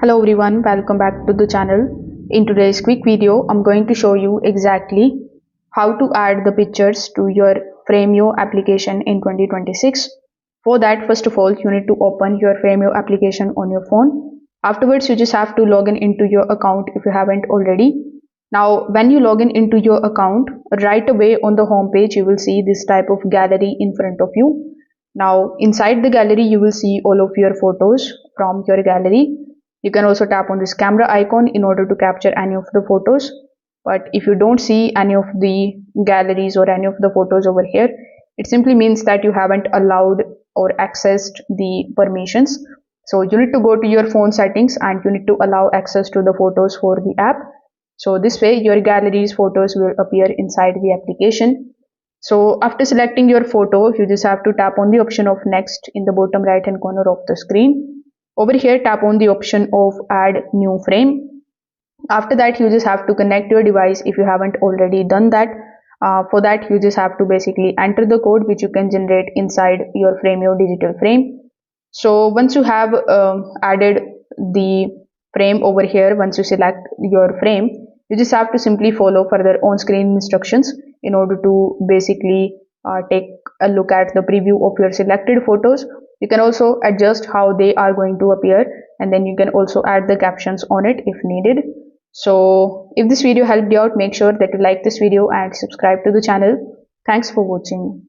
Hello everyone, welcome back to the channel. In today's quick video, I'm going to show you exactly how to add the pictures to your Frameo application in 2026. For that, first of all, you need to open your Frameo application on your phone. Afterwards, you just have to log in into your account if you haven't already. Now, when you log in into your account, right away on the home page, you will see this type of gallery in front of you. Now, inside the gallery, you will see all of your photos from your gallery. You can also tap on this camera icon in order to capture any of the photos. But if you don't see any of the galleries or any of the photos over here, it simply means that you haven't allowed or accessed the permissions. So you need to go to your phone settings and you need to allow access to the photos for the app. So this way your gallery's photos will appear inside the application. So after selecting your photo, you just have to tap on the option of next in the bottom right hand corner of the screen. Over here, tap on the option of add new frame. After that, you just have to connect your device if you haven't already done that. For that, you just have to basically enter the code which you can generate inside your Frameo digital frame. So once you have added the frame over here, once you select your frame, you just have to simply follow further on-screen instructions in order to basically take a look at the preview of your selected photos. You can also adjust how they are going to appear, and then you can also add the captions on it if needed. So if this video helped you out, make sure that you like this video and subscribe to the channel. Thanks for watching.